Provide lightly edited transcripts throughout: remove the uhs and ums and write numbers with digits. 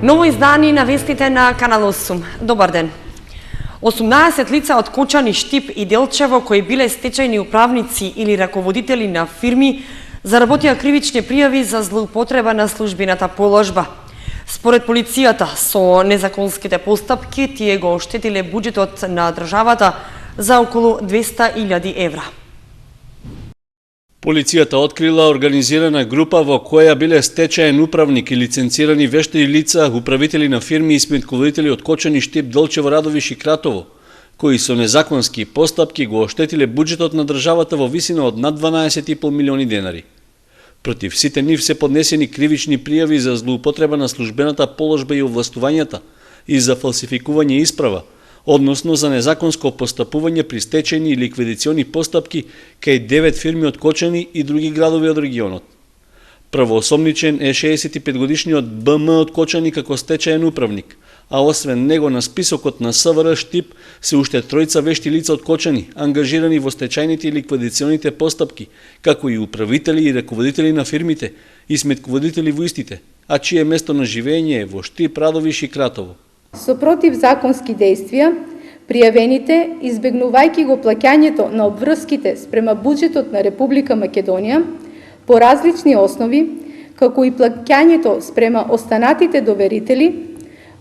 Ново издание на вестите на Канал 8. Добар ден. 18 лица од Кочани, Штип и Делчево, кои биле стечајни управници или раководители на фирми, заработија кривични пријави за злоупотреба на службената положба. Според полицијата, со незаконските постапки, тие го оштетиле буџетот на државата за околу 200.000 евра. Полицијата открила организирана група во која биле стечаен управник и лиценцирани вешти лица, управители на фирми и сметководители од Кочани, Штип, Делчево, Радовиш и Кратово, кои со незаконски постапки го оштетиле буџетот на државата во висина од над 12,5 милиони денари. Против сите нив се поднесени кривични пријави за злоупотреба на службената положба и овластувањата и за фалсификување исправа, односно за незаконско постапување при стечајни и ликвидациони постапки кај 9 фирми од Кочани и други градови од регионот. Првоосомничен е 65-годишниот БМ од Кочани како стечаен управник, а освен него на списокот на СВР Штип се уште тројца вешти лица од Кочани, ангажирани во стечајните и ликвидационите постапки, како и управители и раководители на фирмите и сметководители во истите, а чие место на живење е во Штип, Радовиш и Кратово. Со противзаконски действија, пријавените, избегнувајќи го плаќањето на обврските спрема буџетот на Република Македонија, по различни основи, како и плаќањето спрема останатите доверители,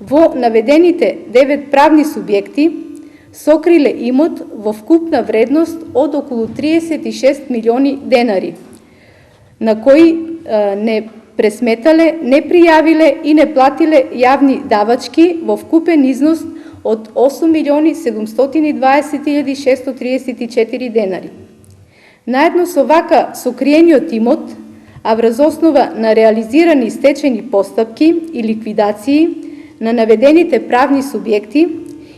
во наведените 9 правни субјекти сокриле имот во вкупна вредност од околу 36 милиони денари, на кои не пресметале, не пријавиле и не платиле јавни давачки во вкупен износ од 8.720.634 денари. Наедно со вака сокриениот имот, а врз основа на реализирани стечајни постапки и ликвидации на наведените правни субјекти,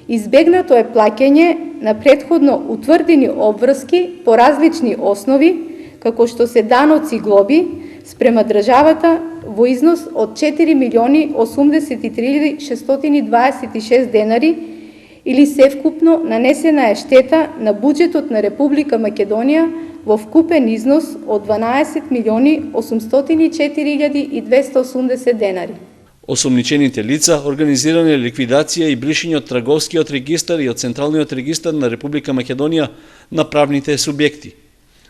избегнато е плаќање на претходно утврдени обврски по различни основи, како што се даноци и глоби, спрема државата во износ од 4.083.626 денари или севкупно нанесена е штета на буџетот на Република Македонија во вкупен износ од 12.804.280 денари. Осомничените лица организиране ликвидација и бришење од Трговскиот регистар и од Централниот регистар на Република Македонија на правните субјекти.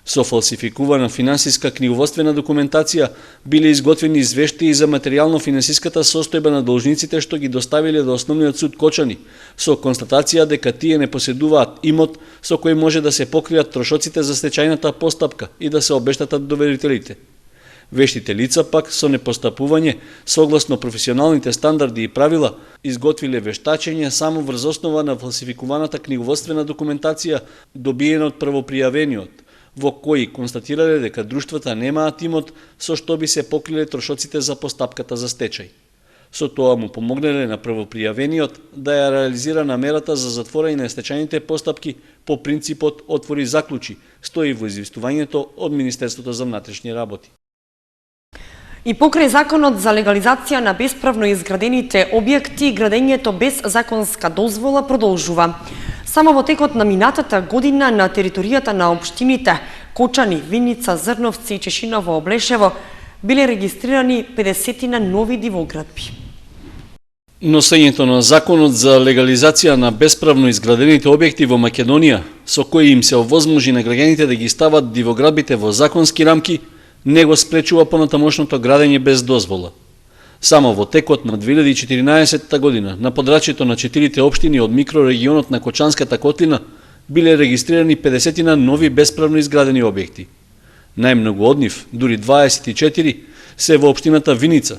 Со фалсификувана финансиска книговодствена документација биле изготвени извештаи за материјално-финансиската состојба на должниците што ги доставиле до Основниот суд Кочани, со констатација дека тие не поседуваат имот со кој може да се покријат трошоците за стечајната постапка и да се обештатат доверителите. Вештите лица пак со непостапување, согласно професионалните стандарди и правила, изготвиле вештачење само врз основа на фалсификуваната книговодствена документација добиена од првопријавениот, во кои констатирале дека друштвата немаат имот со што би се покриле трошоците за постапката за стечај. Со тоа му помогнале на првопријавениот да ја реализира намерата за затворање на стечајните постапки по принципот отвори заклучи, стои во известувањето од Министерството за внатрешни работи. И покрај законот за легализација на бесправно изградените објекти, градењето без законска дозвола продолжува. Само во текот на минатата година на територијата на општините Кочани, Виница, Зрновци и Чешиново, Облешево биле регистрирани 50 на нови дивоградби. Носењето на законот за легализација на бесправно изградените објекти во Македонија, со кој им се овозможи на граѓаните да ги стават дивоградбите во законски рамки, не го спречува понатамошното градење без дозвола. Само во текот на 2014 година на подрачјето на 4 општини од микрорегионот на Кочанската котлина биле регистрирани 50 на нови бесправно изградени објекти. Најмногу од нив, дури 24, се во општината Виница.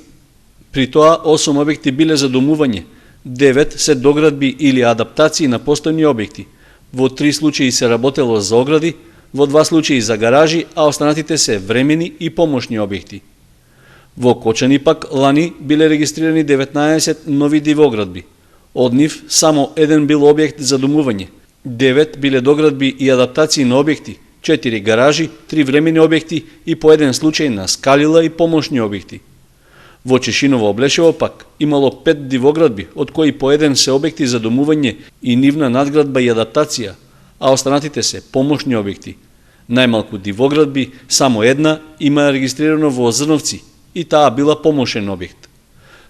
При тоа 8 објекти биле за домување, 9 се доградби или адаптации на постојни објекти. Во 3 случаи се работело за огради, во 2 случаи за гаражи, а останатите се времени и помошни објекти. Во Кочани пак лани биле регистрирани 19 нови дивоградби. Од нив само 1 бил објект за домување, 9 биле доградби и адаптации на објекти, 4 гаражи, 3 времени објекти и по 1 случај на скалила и помошни објекти. Во Чешиново, Облешево пак имало 5 дивоградби, од кои по 1 се објекти за домување и нивна надградба и адаптација, а останатите се помошни објекти. Најмалку дивоградби, само една, има регистрирано во Зрновци и таа била помошен објект.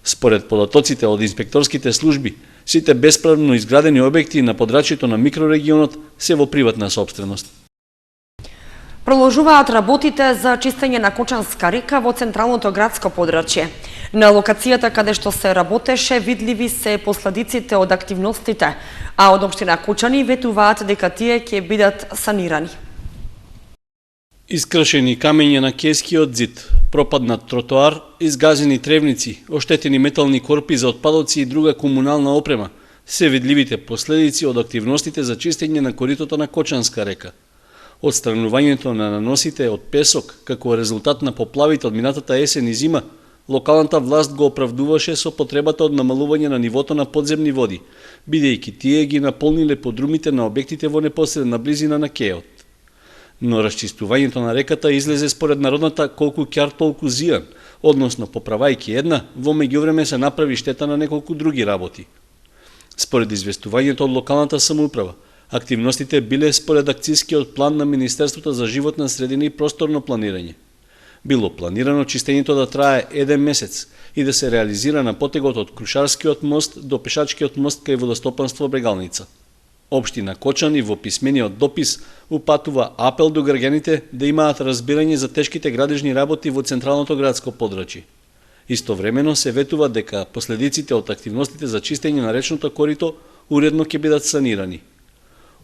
Според податоците од инспекторските служби, сите бесправно изградени објекти на подрачјето на микрорегионот се во приватна сопственост. Продолжуваат работите за чистење на Кочанска река во централното градско подрачје. На локацијата каде што се работеше, видливи се последиците од активностите, а од општина Кочани ветуваат дека тие ќе бидат санирани. Искршени камења на кескиот зид, пропаднат тротоар, изгазени тревници, оштетени метални корпи за отпадоци и друга комунална опрема се видливите последици од активностите за чистење на коритото на Кочанска река. Отстранувањето на наносите од песок како резултат на поплавите од минатата есен и зима, локалната власт го оправдуваше со потребата од намалување на нивото на подземни води, бидејќи тие ги наполниле подрумите на објектите во непосредна близина на кеот. Но расчистувањето на реката излезе според народната колку ќар толку зијан, односно поправајќи една, во меѓувреме се направи штета на неколку други работи. Според известувањето од локалната самоуправа, активностите биле според акцијскиот план на Министерството за животна средина и просторно планирање. Било планирано чистењето да трае 1 месец и да се реализира на потегот од Крушарскиот мост до пешачкиот мост кај водостопанство Брегалница. Општина Кочани во писмениот допис упатува апел до граѓаните да имаат разбирање за тешките градежни работи во централното градско подрачје. Истовремено се ветува дека последиците од активностите за чистење на речното корито уредно ќе бидат санирани.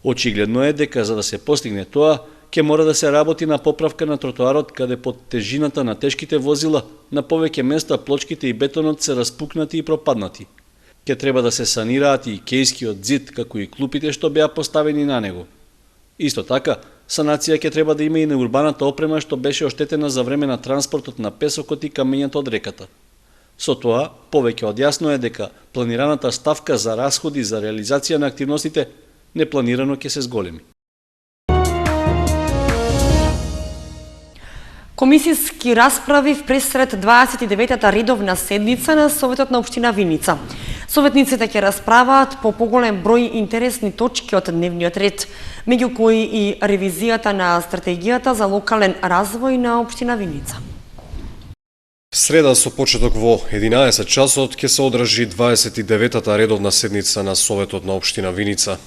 Очигледно е дека за да се постигне тоа, ќе мора да се работи на поправка на тротоарот каде под тежината на тешките возила на повеќе места плочките и бетонот се распукнати и пропаднати. Ќе треба да се санираат и кејскиот зид, како и клупите што беа поставени на него. Исто така, санација ќе треба да има и на урбаната опрема што беше оштетена за време на транспортот на песокот и камењата од реката. Со тоа, повеќе од јасно е дека планираната ставка за расходи за реализација на активностите непланирано ќе се зголеми. Комисиски расправи пресред 29-та редовна седница на Советот на општина Виница. Советниците ќе расправаат по поголем број интересни точки од дневниот ред, меѓу кои и ревизијата на стратегијата за локален развој на општина Виница. Среда со почеток во 11 часот ќе се одржи 29-та редовна седница на Советот на општина Виница.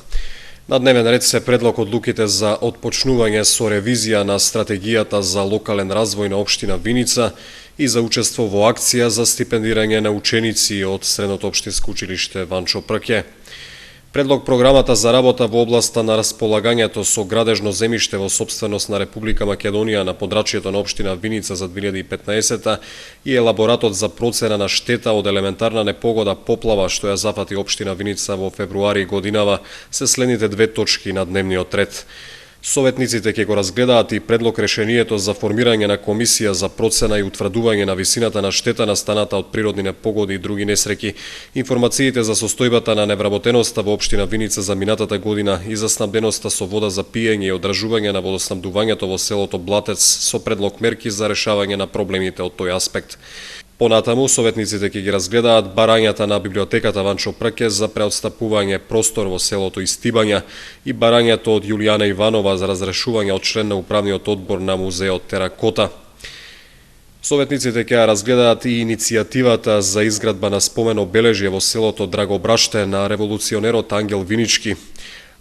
На дневен ред се предлог одлуките за отпочнување со ревизија на стратегијата за локален развој на општина Виница и за учество во акција за стипендирање на ученици од Средното општинско училиште Ванчо Прке. Предлог програмата за работа во областа на располагањето со градежно земјиште во сопственост на Република Македонија на подрачјето на општина Виница за 2015 и елаборатот за процена на штета од елементарна непогода поплава што ја зафати општина Виница во февруари годинава се следните две точки на дневниот ред. Советниците ќе го разгледаат и предлог решението за формирање на комисија за процена и утврдување на висината на штета настаната од природни непогоди и други несреќи, информациите за состојбата на невработеноста во општина Виница за минатата година и за снабденоста со вода за пиење и одржување на водоснабдувањето во селото Блатец со предлог мерки за решавање на проблемите од тој аспект. Понатаму, советниците ќе ги разгледаат барањата на библиотеката Ванчо Прке за преотстапување простор во селото Истибања и барањето од Јулијана Иванова за разрешување од член на управниот одбор на музеот Теракота. Советниците ќе разгледаат и иницијативата за изградба на спомен обележје во селото Драгобраште на револуционерот Ангел Винички,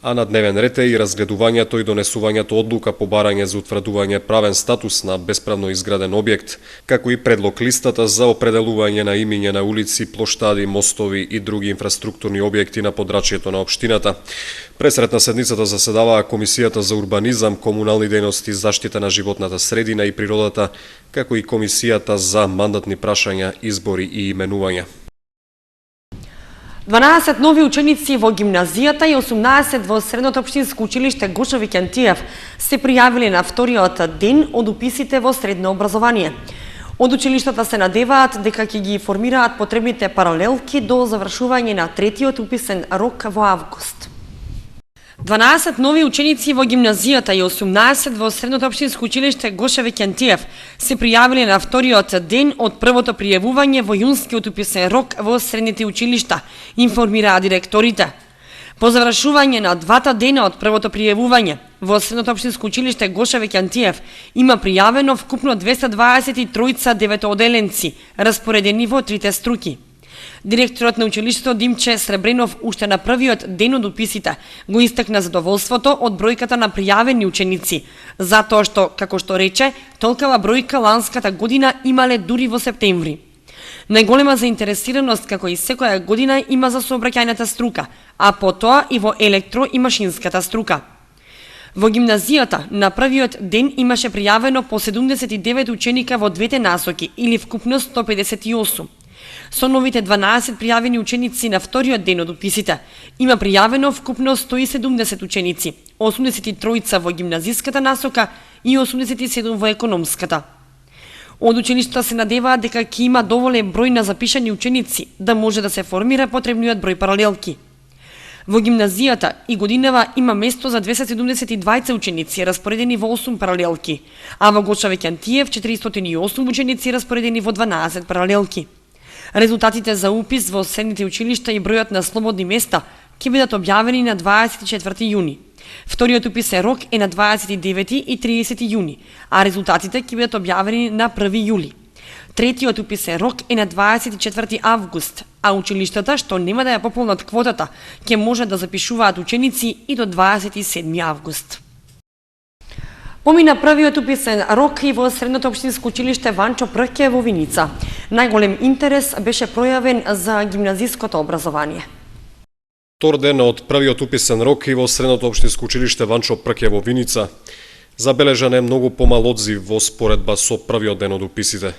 а на дневен ред е и разгледувањето и донесувањето одлука по барање за утврдување правен статус на бесправно изграден објект, како и предлог листата за определување на имиња на улици, плоштади, мостови и други инфраструктурни објекти на подрачјето на општината. Пресред на седницата заседаваа Комисијата за урбанизам, комунални дејности, заштита на животната средина и природата, како и Комисијата за мандатни прашања, избори и именувања. 12 нови ученици во гимназијата и 18 во Средното општинско училиште Гошо Викентиев се пријавиле на вториот ден од уписите во средно образование. Од училиштата се надеваат дека ќе ги формираат потребните паралелки до завршување на третиот уписен рок во август. 12 нови ученици во гимназијата и 18 во Средното општинско училиште Гошо Викентиев се пријавиле на вториот ден од првото пријавување во јунскиот уписен рок во средните училишта, информираа директорите. По завршување на двата дена од првото пријавување во Средното општинско училиште Гошо Викентиев има пријавено вкупно 223 деветооделенци, распоредени во трите струки. Директорот на училиштето Димче Сребренов уште на првиот ден од уписите го истакна задоволството од бројката на пријавени ученици, затоа што, како што рече, толкава бројка ланската година имале дури во септември. Најголема заинтересираност, како и секоја година, има за сообраќајната струка, а потоа и во електро и машинската струка. Во гимназијата на првиот ден имаше пријавено по 79 ученика во двете насоки, или вкупно 158. Со новите 12 пријавени ученици на вториот ден од уписите, има пријавено вкупно 170 ученици, 83 во гимназиската насока и 87 во економската. Од училиштата се надеваат дека ќе има доволен број на запишани ученици да може да се формира потребниот број паралелки. Во гимназијата и годинава има место за 272 ученици распоредени во 8 паралелки, а во Гоша Веќантиев 408 ученици распоредени во 12 паралелки. Резултатите за упис во средните училишта и бројот на слободни места ќе бидат објавени на 24 јуни. Вториот уписен рок е на 29 и 30 јуни, а резултатите ќе бидат објавени на 1 јули. Третиот уписен рок е на 24 август, а училиштата што нема да ја пополнат квотата ќе може да запишуваат ученици и до 27 август. Помина првиот уписен рок и во средното општинско училиште Ванчо Прке во Виница. Најголем интерес беше пројавен за гимназиското образование. Втор ден од првиот уписен рок и во средното општинско училиште Ванчо Прке во Виница забележан е многу помал одзив во споредба со првиот ден од уписите.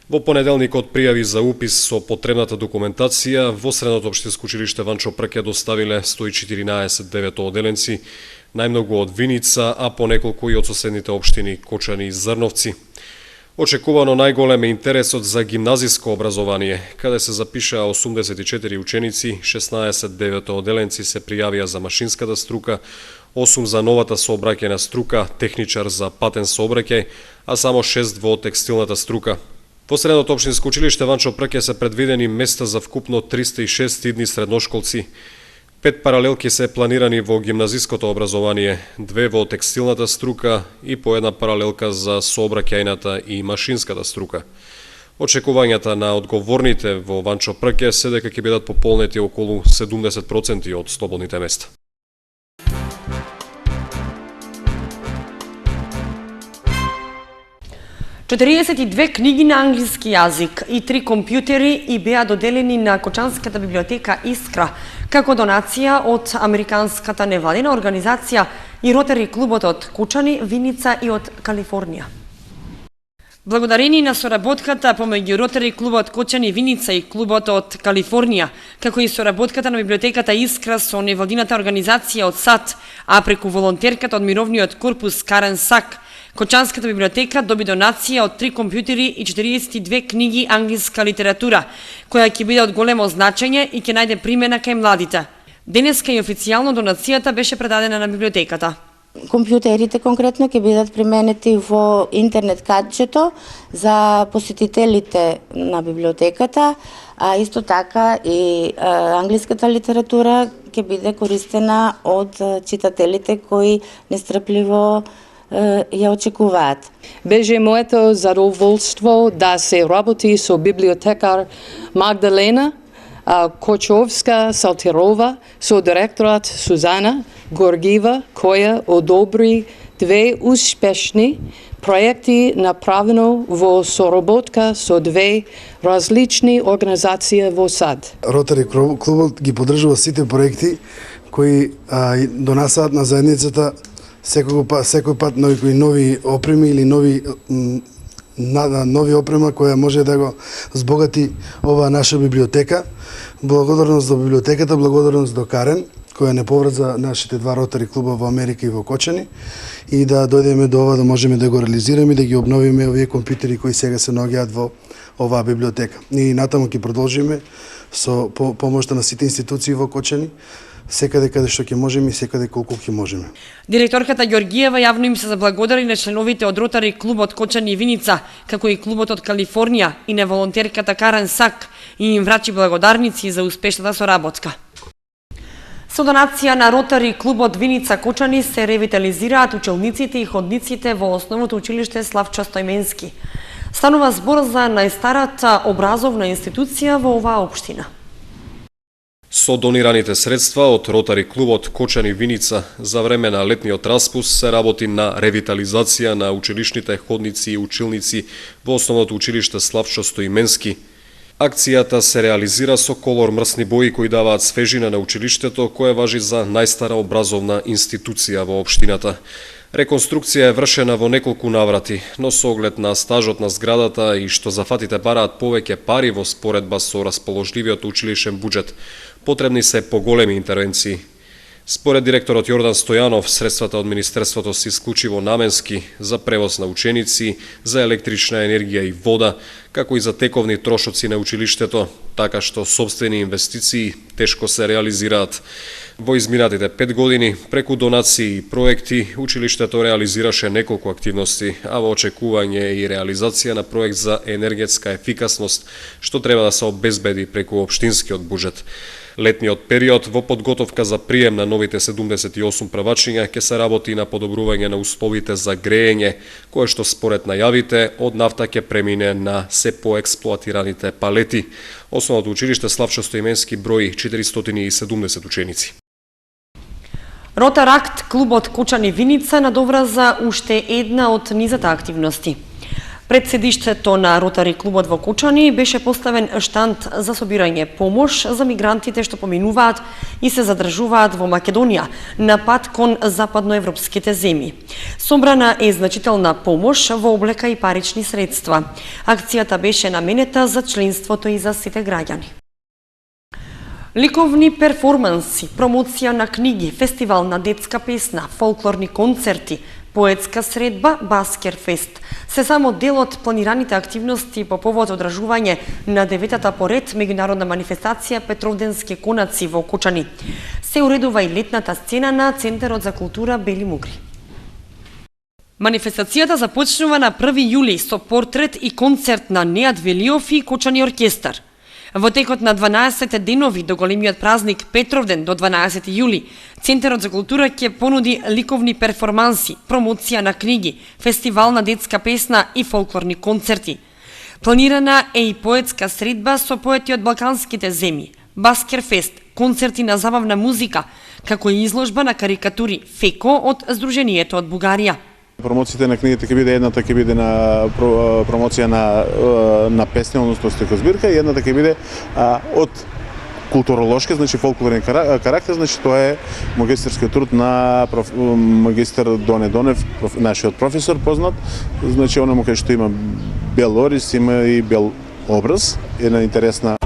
Во понеделникот пријави за упис со потребната документација во средното општинско училиште Ванчо Прке доставиле 114 деветооделенци, најмногу од Виница, а по неколку и од соседните општини Кочани и Зрновци. Очекувано најголем е интересот за гимназиско образование, каде се запишаа 84 ученици, 16 деветооделенци се пријавија за машинската струка, 8 за новата сообраќајна струка, техничар за патен сообраќај, а само 6 во текстилната струка. Во средното општинско училиште Ванчо Прке се предвидени места за вкупно 306 идни средношколци. 5 паралелки се планирани во гимназиското образование, 2 во текстилната струка и по една паралелка за сообраќајната и машинската струка. Очекувањата на одговорните во Ванчо Прке се дека ќе бидат пополнети околу 70% од слободните места. Четириесет и две книги на англиски јазик и 3 компјутери и беа доделени на Кочанската библиотека Искра како донација од Американската невладина организација и Ротари клубот од Кочани, Виница и од Калифорнија. Благодарение на соработката помеѓу Ротари клубот Кочани, Виница и клубот од Калифорнија, како и соработката на библиотеката Искра со невладината организација од САД, а преку волонтерката од мировниот корпус Карен Сак, Кочанската библиотека доби донација од 3 компјутери и 42 книги англиска литература, која ќе биде од големо значење и ќе најде примена кај младите. Денеска и официјално донацијата беше предадена на библиотеката. Компјутерите конкретно ќе бидат применети во интернет кадчето за посетителите на библиотеката, а исто така и англиската литература ќе биде користена од читателите кои нестрпливо ја очекуваат. Беше моето задоволство да се работи со библиотекар Магдалена Кочовска-Салтирова, со директорот Сузана Горгива, која одобри 2 успешни проекти направено во соработка со 2 различни организации во САД. Ротари клубот ги поддржува сите проекти кои донасаат на заедницата секој пат нови опреми или нови опрема која може да го збогати оваа наша библиотека. Благодарност до библиотеката, благодарност до Карен, која не поврза нашите 2 ротари клуба во Америка и во Кочани, и да дојдеме до ова да можеме да го реализираме, да ги обновиме овие компјутери кои сега се наоѓаат во оваа библиотека. И натаму ќе продолжиме со помошта на сите институции во Кочани, секаде каде што ќе можеме и секаде колку ќе можеме. Директорката Ѓоргиева јавно им се заблагодари на членовите од Ротари клубот Кочани и Виница, како и клубот од Калифорнија и на волонтерката Карен Сак, и им врачи благодарници за успешната соработка. Со донација на Ротари клубот Виница Кочани се ревитализираат учениците и ходниците во основното училиште Славчо Стојменски. Станува збор за најстарата образовна институција во оваа општина. Со донираните средства од Ротари клубот Кочани Виница за време на летниот распуст се работи на ревитализација на училишните ходници и училници во основното училиште Славчо Стојменски. Акцијата се реализира со колор мрсни бои кои даваат свежина на училиштето, кое важи за најстара образовна институција во општината. Реконструкција е вршена во неколку наврати, но со оглед на стажот на зградата и што зафатите бараат повеќе пари во споредба со расположливиот училишен буџет, потребни се поголеми интервенции. Според директорот Јордан Стојанов, средствата од Министерството се исклучиво наменски за превоз на ученици, за електрична енергија и вода, како и за тековни трошоци на училиштето, така што сопствени инвестиции тешко се реализираат. Во изминатите 5 години, преку донации и проекти, училиштето реализираше неколку активности, а во очекување и реализација на проект за енергетска ефикасност, што треба да се обезбеди преку општинскиот буџет. Летниот период во подготовка за прием на новите 78 првачиња ќе се работи на подобрување на условите за греење, кое што според најавите од нафта ќе премине на се поексплоатираните палети. Основното училиште Славчо Стојменски брои 470 ученици. Ротаракт клубот Кочани Виница надоврза уште една од низата активности. Пред седиштето на Ротари клубот во Кочани беше поставен штанд за собирање помош за мигрантите што поминуваат и се задржуваат во Македонија на пат кон западноевропските земји. Собрана е значителна помош во облека и парични средства. Акцијата беше наменета за членството и за сите граѓани. Ликовни перформанси, промоција на книги, фестивал на детска песна, фолклорни концерти, поетска средба, Баскер фест се само дел од планираните активности по повод одржување на 9-та поред меѓународна манифестација Петровденски конаци во Кочани. Се уредува и летната сцена на Центарот за култура Бели Мугри. Манифестацијата започнува на 1 јули со портрет и концерт на Неад Велиов и Кочани оркестар. Во текот на 12 денови до големиот празник Петровден до 12 јули, Центарот за култура ќе понуди ликовни перформанси, промоција на книги, фестивал на детска песна и фолклорни концерти. Планирана е и поетска средба со поети од балканските земји, Баскер фест, концерти на забавна музика, како и изложба на карикатури Феко од Сдруженијето од Бугарија. Промоцијата на книгите ќе биде едната ќе биде на промоција на песни, односно стихозбирка, и едната ќе биде од културолошки, значи фолклорен карактер, значи тоа е магистарскиот труд на магистар Доне Донев, нашиот професор познат, значи оному кај што има бел орис, има и бел образ, една интересна.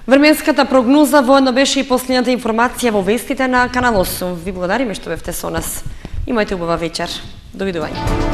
Временската прогноза воедно беше и последната информација во вестите на Канал 8. Ви благодариме што бевте со нас. Имајте убава вечер. Довидување.